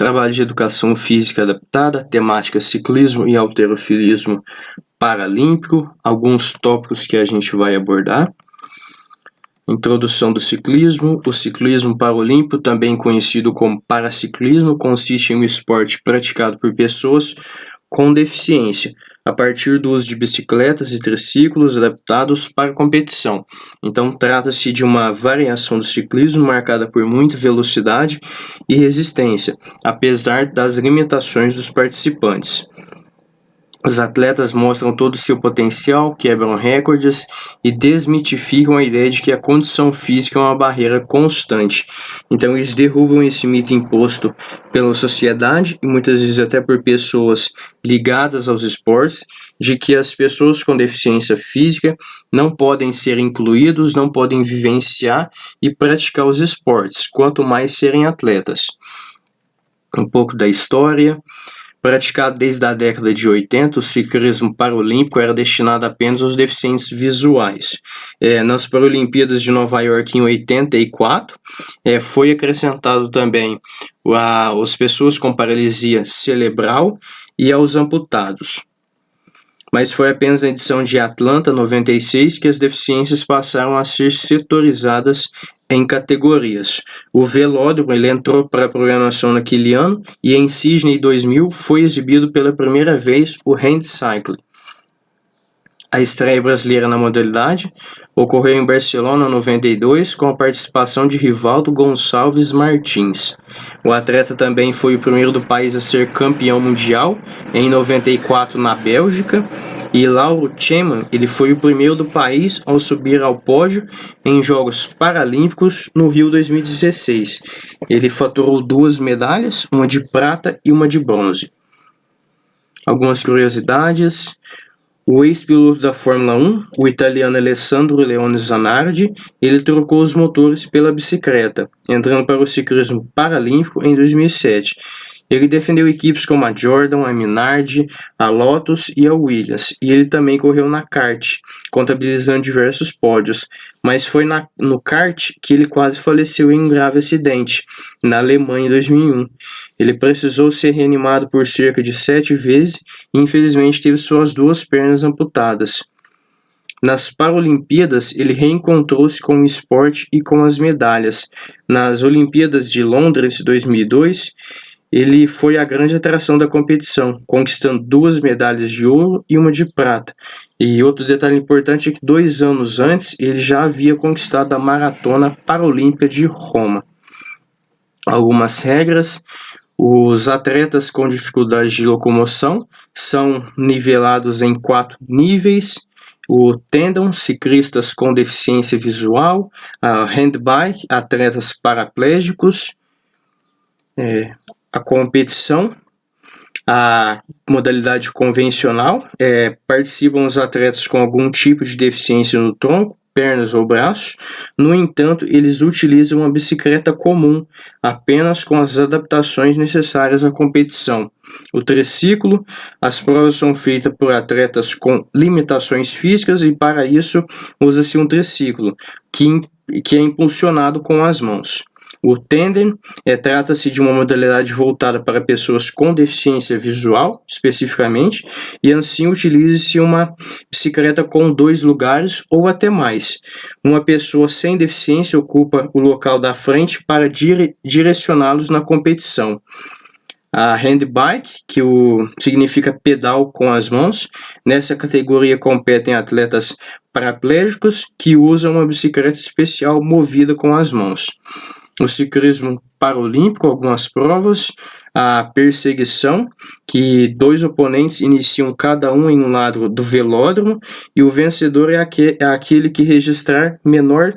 trabalho de educação física adaptada, temática ciclismo e halterofilismo paralímpico, alguns tópicos que a gente vai abordar. Introdução do ciclismo. O ciclismo paralímpico, também conhecido como paraciclismo, consiste em um esporte praticado por pessoas com deficiência, a partir do uso de bicicletas e triciclos adaptados para competição. Então, trata-se de uma variação do ciclismo marcada por muita velocidade e resistência, apesar das limitações dos participantes. Os atletas mostram todo o seu potencial, quebram recordes e desmitificam a ideia de que a condição física é uma barreira constante. Então eles derrubam esse mito imposto pela sociedade e muitas vezes até por pessoas ligadas aos esportes, de que as pessoas com deficiência física não podem ser incluídos, não podem vivenciar e praticar os esportes, quanto mais serem atletas. Um pouco da história. Praticado desde a década de 80, o ciclismo paralímpico era destinado apenas aos deficientes visuais. Nas Paralimpíadas de Nova York em 84, foi acrescentado também as pessoas com paralisia cerebral e aos amputados. Mas foi apenas na edição de Atlanta, 96, que as deficiências passaram a ser setorizadas em categorias. O velódromo entrou para a programação naquele ano e em Sydney 2000 foi exibido pela primeira vez o handcycling. A estreia brasileira na modalidade ocorreu em Barcelona em 92 com a participação de Rivaldo Gonçalves Martins. O atleta também foi o primeiro do país a ser campeão mundial em 94 na Bélgica, e Lauro Tcheman, ele foi o primeiro do país ao subir ao pódio em Jogos Paralímpicos no Rio 2016. Ele faturou 2 medalhas, uma de prata e uma de bronze. Algumas curiosidades. O ex-piloto da Fórmula 1, o italiano Alessandro Leone Zanardi, ele trocou os motores pela bicicleta, entrando para o ciclismo paralímpico em 2007. Ele defendeu equipes como a Jordan, a Minardi, a Lotus e a Williams, e ele também correu na kart, contabilizando diversos pódios, mas foi no kart que ele quase faleceu em um grave acidente, na Alemanha em 2001. Ele precisou ser reanimado por cerca de 7 vezes e infelizmente teve suas 2 pernas amputadas. Nas Paralimpíadas, ele reencontrou-se com o esporte e com as medalhas. Nas Olimpíadas de Londres 2002, ele foi a grande atração da competição, conquistando 2 medalhas de ouro e uma de prata. E outro detalhe importante é que 2 anos antes ele já havia conquistado a Maratona Paralímpica de Roma. Algumas regras. Os atletas com dificuldade de locomoção são nivelados em 4 níveis. O tandem, ciclistas com deficiência visual, a handbike, atletas paraplégicos. A competição, a modalidade convencional, participam os atletas com algum tipo de deficiência no tronco, pernas ou braços. No entanto, eles utilizam uma bicicleta comum, apenas com as adaptações necessárias à competição. O triciclo, as provas são feitas por atletas com limitações físicas e para isso usa-se um triciclo, que é impulsionado com as mãos. O tandem trata-se de uma modalidade voltada para pessoas com deficiência visual, especificamente, e assim utiliza-se uma bicicleta com 2 lugares ou até mais. Uma pessoa sem deficiência ocupa o local da frente para direcioná-los na competição. A handbike, que significa pedal com as mãos, nessa categoria competem atletas paraplégicos que usam uma bicicleta especial movida com as mãos. O ciclismo paralímpico, algumas provas, a perseguição, que 2 oponentes iniciam cada um em um lado do velódromo e o vencedor é aquele que registrar menor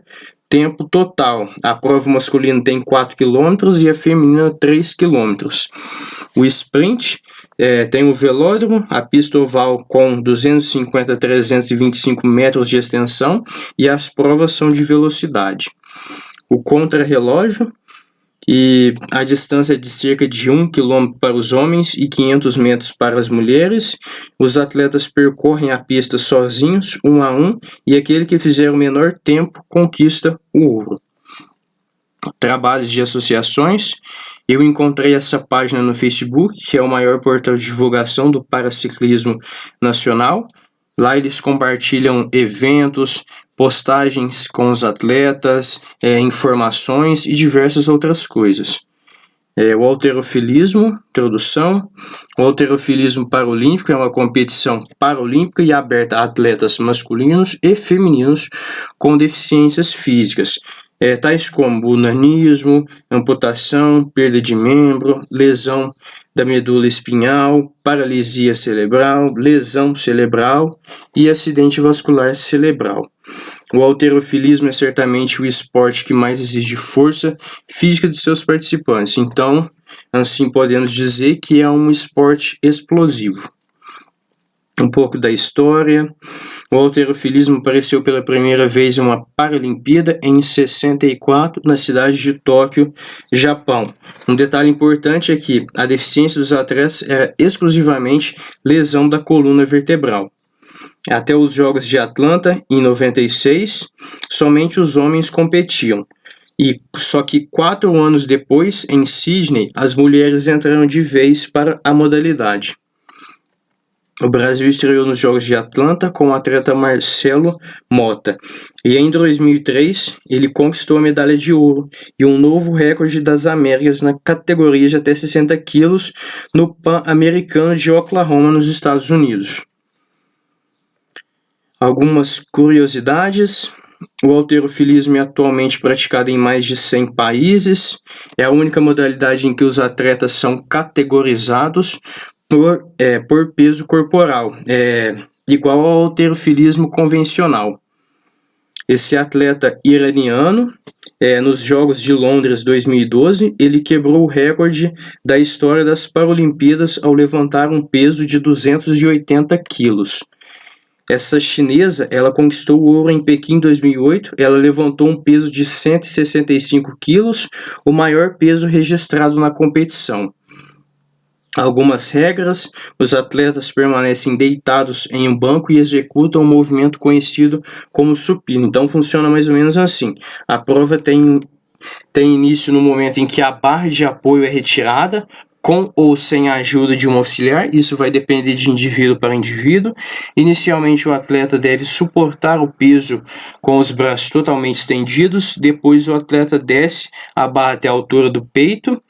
tempo total. A prova masculina tem 4 km e a feminina 3 km. O sprint tem o velódromo, a pista oval com 250 a 325 metros de extensão e as provas são de velocidade. O contrarrelógio, e a distância é de cerca de 1 km para os homens e 500 metros para as mulheres. Os atletas percorrem a pista sozinhos, 1 a 1, e aquele que fizer o menor tempo conquista o ouro. trabalhos de associações. Eu encontrei essa página no Facebook, que é o maior portal de divulgação do paraciclismo nacional. Lá eles compartilham eventos, postagens com os atletas, informações e diversas outras coisas. O halterofilismo, introdução. O halterofilismo paralímpico é uma competição paralímpica e aberta a atletas masculinos e femininos com deficiências físicas, tais como o nanismo, amputação, perda de membro, lesão da medula espinhal, paralisia cerebral, lesão cerebral e acidente vascular cerebral. O halterofilismo é certamente o esporte que mais exige força física de seus participantes, então, assim podemos dizer que é um esporte explosivo. Um pouco da história. O halterofilismo apareceu pela primeira vez em uma Paralimpíada em 64 na cidade de Tóquio, Japão. Um detalhe importante é que a deficiência dos atletas era exclusivamente lesão da coluna vertebral. Até os Jogos de Atlanta, em 96, somente os homens competiam. E só que 4 anos depois, em Sydney, as mulheres entraram de vez para a modalidade. O Brasil estreou nos Jogos de Atlanta com o atleta Marcelo Mota. E em 2003, ele conquistou a medalha de ouro e um novo recorde das Américas na categoria de até 60 quilos no Pan-Americano de Oklahoma, nos Estados Unidos. Algumas curiosidades. O halterofilismo é atualmente praticado em mais de 100 países. É a única modalidade em que os atletas são categorizados por peso corporal, igual ao halterofilismo convencional. Esse atleta iraniano, nos Jogos de Londres 2012, ele quebrou o recorde da história das Paralimpíadas ao levantar um peso de 280 quilos. Essa chinesa, ela conquistou o ouro em Pequim 2008, ela levantou um peso de 165 quilos, o maior peso registrado na competição. Algumas regras: os atletas permanecem deitados em um banco e executam um movimento conhecido como supino. Então funciona mais ou menos assim: a prova tem início no momento em que a barra de apoio é retirada, com ou sem a ajuda de um auxiliar. Isso vai depender de indivíduo para indivíduo. Inicialmente, o atleta deve suportar o peso com os braços totalmente estendidos. Depois, o atleta desce a barra até a altura do peito.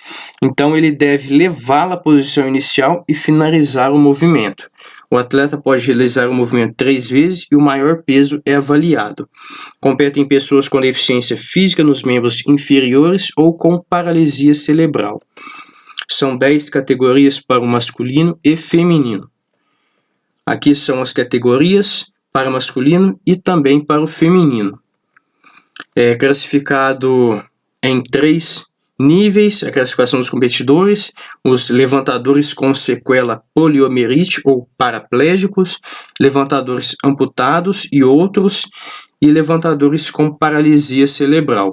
Então, ele deve levá-la à posição inicial e finalizar o movimento. O atleta pode realizar o movimento 3 vezes e o maior peso é avaliado. Competem pessoas com deficiência física nos membros inferiores ou com paralisia cerebral. São 10 categorias para o masculino e feminino. Aqui são as categorias para o masculino e também para o feminino. É classificado em 3 níveis: a classificação dos competidores, os levantadores com sequela poliomielite ou paraplégicos, levantadores amputados e outros, e levantadores com paralisia cerebral.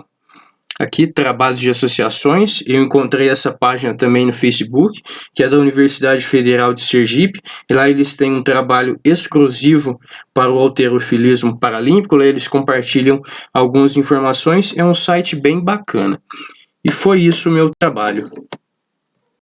Aqui, trabalhos de associações. Eu encontrei essa página também no Facebook, que é da Universidade Federal de Sergipe. E lá eles têm um trabalho exclusivo para o halterofilismo paralímpico. Lá eles compartilham algumas informações. É um site bem bacana. E foi isso o meu trabalho.